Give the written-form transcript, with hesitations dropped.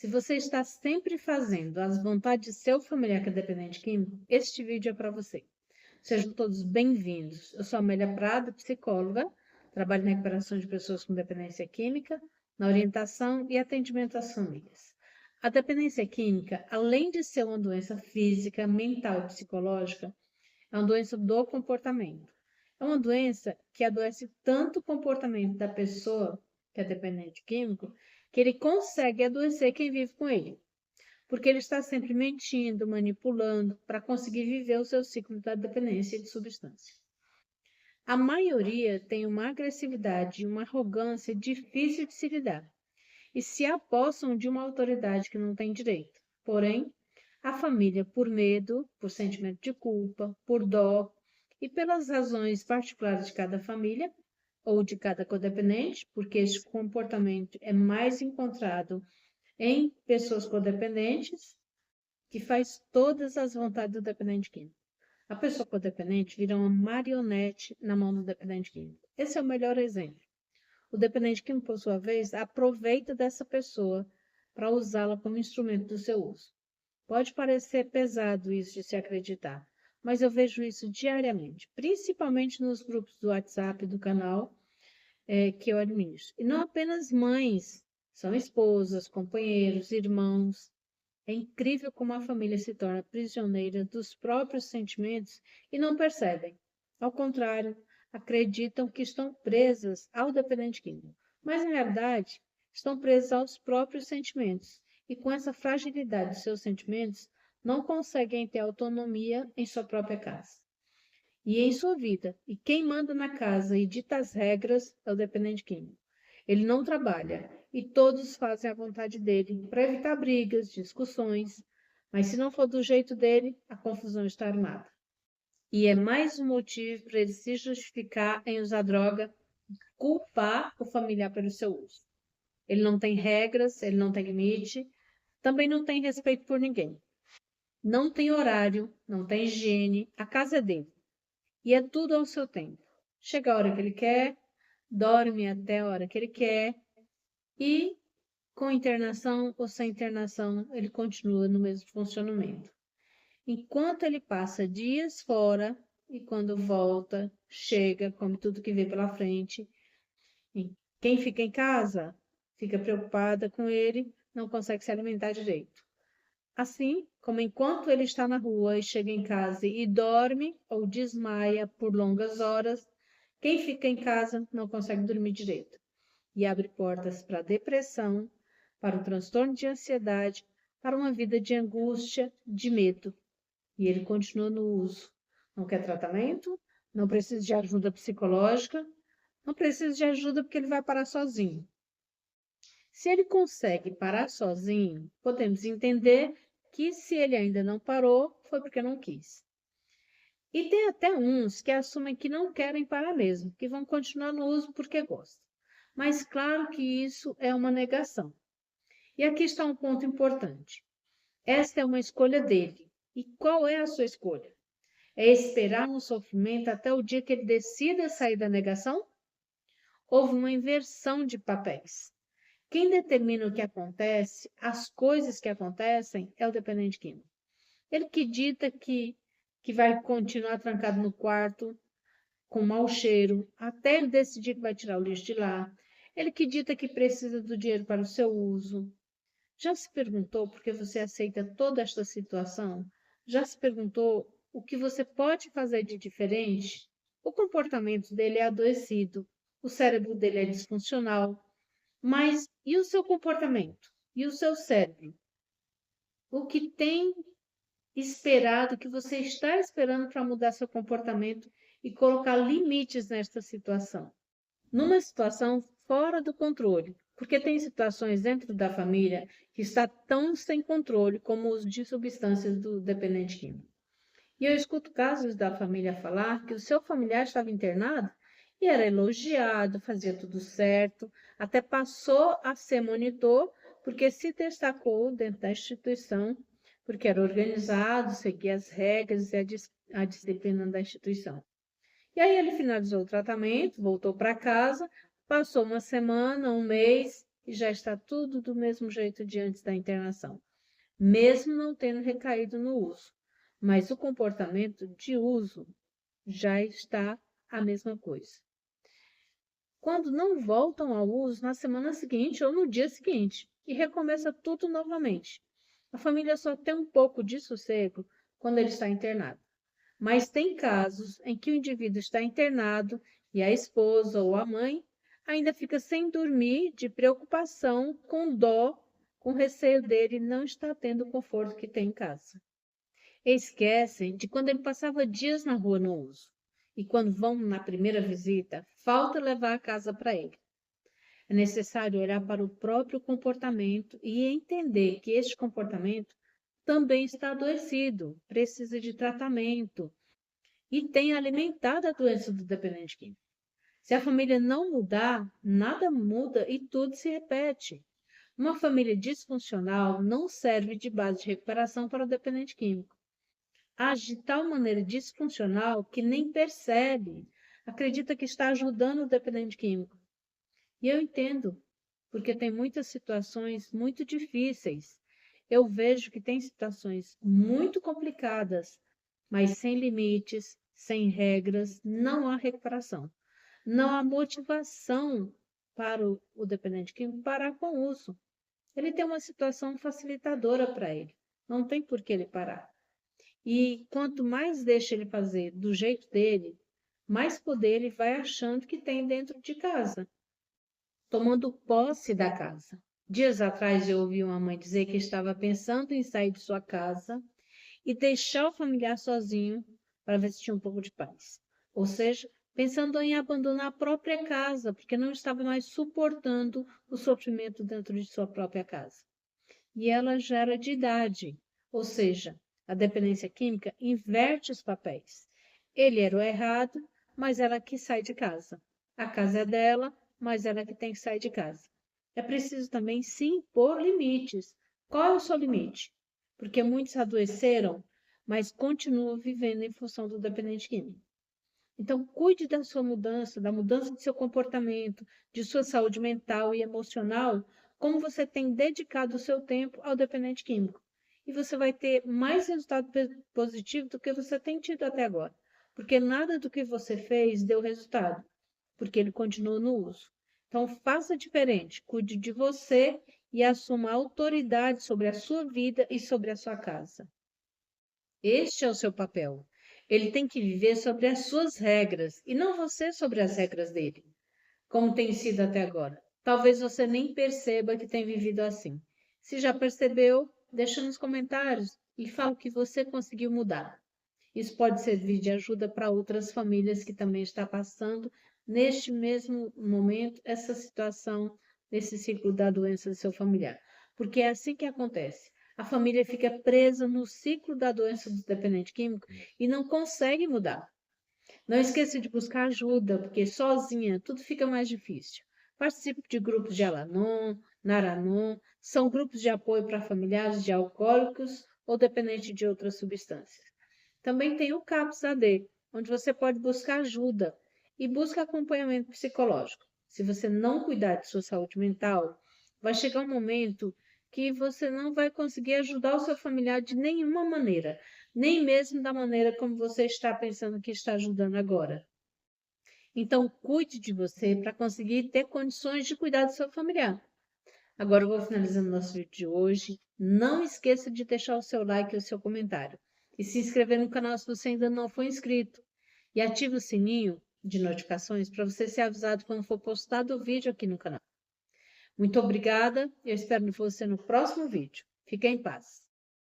Se você está sempre fazendo as vontades de seu familiar que é dependente químico, este vídeo é para você. Sejam todos bem-vindos. Eu sou Amélia Prado, psicóloga, trabalho na recuperação de pessoas com dependência química, na orientação e atendimento às famílias. A dependência química, além de ser uma doença física, mental e psicológica, é uma doença do comportamento. É uma doença que adoece tanto o comportamento da pessoa que é dependente químico, que ele consegue adoecer quem vive com ele, porque ele está sempre mentindo, manipulando, para conseguir viver o seu ciclo da dependência de substância. A maioria tem uma agressividade e uma arrogância difícil de se lidar, e se apossam de uma autoridade que não tem direito. Porém, a família, por medo, por sentimento de culpa, por dó e pelas razões particulares de cada família ou de cada codependente, porque este comportamento é mais encontrado em pessoas codependentes, que faz todas as vontades do dependente químico. A pessoa codependente vira uma marionete na mão do dependente químico. Esse é o melhor exemplo. O dependente químico, por sua vez, aproveita dessa pessoa para usá-la como instrumento do seu uso. Pode parecer pesado isso de se acreditar, mas eu vejo isso diariamente, principalmente nos grupos do WhatsApp do canal que eu administro. E não apenas mães, são esposas, companheiros, irmãos. É incrível como a família se torna prisioneira dos próprios sentimentos e não percebem. Ao contrário, acreditam que estão presas ao dependente químico, mas na realidade estão presas aos próprios sentimentos e com essa fragilidade de seus sentimentos não conseguem ter autonomia em sua própria casa e em sua vida. E quem manda na casa e dita as regras é o dependente químico. Ele não trabalha e todos fazem a vontade dele para evitar brigas, discussões, mas se não for do jeito dele, a confusão está armada. E é mais um motivo para ele se justificar em usar droga, culpar o familiar pelo seu uso. Ele não tem regras, ele não tem limite, também não tem respeito por ninguém. Não tem horário, não tem higiene, a casa é dele. E é tudo ao seu tempo. Chega a hora que ele quer, dorme até a hora que ele quer e, com internação ou sem internação, ele continua no mesmo funcionamento. Enquanto ele passa dias fora e quando volta, chega, come tudo que vê pela frente. E quem fica em casa fica preocupada com ele, não consegue se alimentar direito. Assim como enquanto ele está na rua e chega em casa e dorme ou desmaia por longas horas, quem fica em casa não consegue dormir direito e abre portas para a depressão, para o transtorno de ansiedade, para uma vida de angústia, de medo. E ele continua no uso. Não quer tratamento, não precisa de ajuda psicológica, não precisa de ajuda porque ele vai parar sozinho. Se ele consegue parar sozinho, podemos entender que se ele ainda não parou, foi porque não quis. E tem até uns que assumem que não querem parar mesmo, que vão continuar no uso porque gostam. Mas claro que isso é uma negação. E aqui está um ponto importante. Esta é uma escolha dele. E qual é a sua escolha? É esperar no sofrimento até o dia que ele decida sair da negação? Houve uma inversão de papéis. Quem determina o que acontece, as coisas que acontecem, é o dependente químico. Ele que dita que vai continuar trancado no quarto, com mau cheiro, até ele decidir que vai tirar o lixo de lá. Ele que dita que precisa do dinheiro para o seu uso. Já se perguntou por que você aceita toda esta situação? Já se perguntou o que você pode fazer de diferente? O comportamento dele é adoecido, o cérebro dele é disfuncional, mas e o seu comportamento? E o seu cérebro? O que tem esperado, o que você está esperando para mudar seu comportamento e colocar limites nesta situação? Numa situação fora do controle, porque tem situações dentro da família que está tão sem controle como o uso de substâncias do dependente químico. E eu escuto casos da família falar que o seu familiar estava internado e era elogiado, fazia tudo certo, até passou a ser monitor, porque se destacou dentro da instituição, porque era organizado, seguia as regras e a disciplina da instituição. E aí ele finalizou o tratamento, voltou para casa, passou uma semana, um mês e já está tudo do mesmo jeito de antes da internação, mesmo não tendo recaído no uso. Mas o comportamento de uso já está a mesma coisa. Quando não voltam ao uso na semana seguinte ou no dia seguinte, e recomeça tudo novamente. A família só tem um pouco de sossego quando ele está internado. Mas tem casos em que o indivíduo está internado e a esposa ou a mãe ainda fica sem dormir de preocupação, com dó, com receio dele não estar tendo o conforto que tem em casa. Esquecem de quando ele passava dias na rua no uso. E quando vão na primeira visita, falta levar a casa para ele. É necessário olhar para o próprio comportamento e entender que este comportamento também está adoecido, precisa de tratamento e tem alimentado a doença do dependente químico. Se a família não mudar, nada muda e tudo se repete. Uma família disfuncional não serve de base de recuperação para o dependente químico. Age de tal maneira disfuncional que nem percebe, acredita que está ajudando o dependente químico. E eu entendo, porque tem muitas situações muito difíceis. Eu vejo que tem situações muito complicadas, mas sem limites, sem regras, não há recuperação. Não há motivação para o dependente químico parar com o uso. Ele tem uma situação facilitadora para ele. Não tem por que ele parar. E quanto mais deixa ele fazer do jeito dele, mais poder ele vai achando que tem dentro de casa, tomando posse da casa. Dias atrás eu ouvi uma mãe dizer que estava pensando em sair de sua casa e deixar o familiar sozinho para ver se tinha um pouco de paz. Ou seja, pensando em abandonar a própria casa, porque não estava mais suportando o sofrimento dentro de sua própria casa. E ela já era de idade, ou seja, a dependência química inverte os papéis. Ele era o errado, mas ela que sai de casa. A casa é dela, mas ela que tem que sair de casa. É preciso também se impor limites. Qual é o seu limite? Porque muitos adoeceram, mas continuam vivendo em função do dependente químico. Então, cuide da sua mudança, da mudança de seu comportamento, de sua saúde mental e emocional, como você tem dedicado o seu tempo ao dependente químico. E você vai ter mais resultado positivo do que você tem tido até agora. Porque nada do que você fez deu resultado, porque ele continua no uso. Então, faça diferente, cuide de você e assuma autoridade sobre a sua vida e sobre a sua casa. Este é o seu papel. Ele tem que viver sobre as suas regras e não você sobre as regras dele, como tem sido até agora. Talvez você nem perceba que tem vivido assim. Se já percebeu, deixa nos comentários e fala o que você conseguiu mudar. Isso pode servir de ajuda para outras famílias que também estão passando neste mesmo momento essa situação, nesse ciclo da doença do seu familiar. Porque é assim que acontece. A família fica presa no ciclo da doença do dependente químico e não consegue mudar. Não esqueça de buscar ajuda, porque sozinha tudo fica mais difícil. Participe de grupos de Al-Anon, Naranon, são grupos de apoio para familiares de alcoólicos ou dependentes de outras substâncias. Também tem o CAPS-AD, onde você pode buscar ajuda e busca acompanhamento psicológico. Se você não cuidar de sua saúde mental, vai chegar um momento que você não vai conseguir ajudar o seu familiar de nenhuma maneira, nem mesmo da maneira como você está pensando que está ajudando agora. Então, cuide de você para conseguir ter condições de cuidar do seu familiar. Agora eu vou finalizando nosso vídeo de hoje. Não esqueça de deixar o seu like e o seu comentário. E se inscrever no canal se você ainda não for inscrito. E ative o sininho de notificações para você ser avisado quando for postado o vídeo aqui no canal. Muito obrigada. Eu espero você no próximo vídeo. Fique em paz.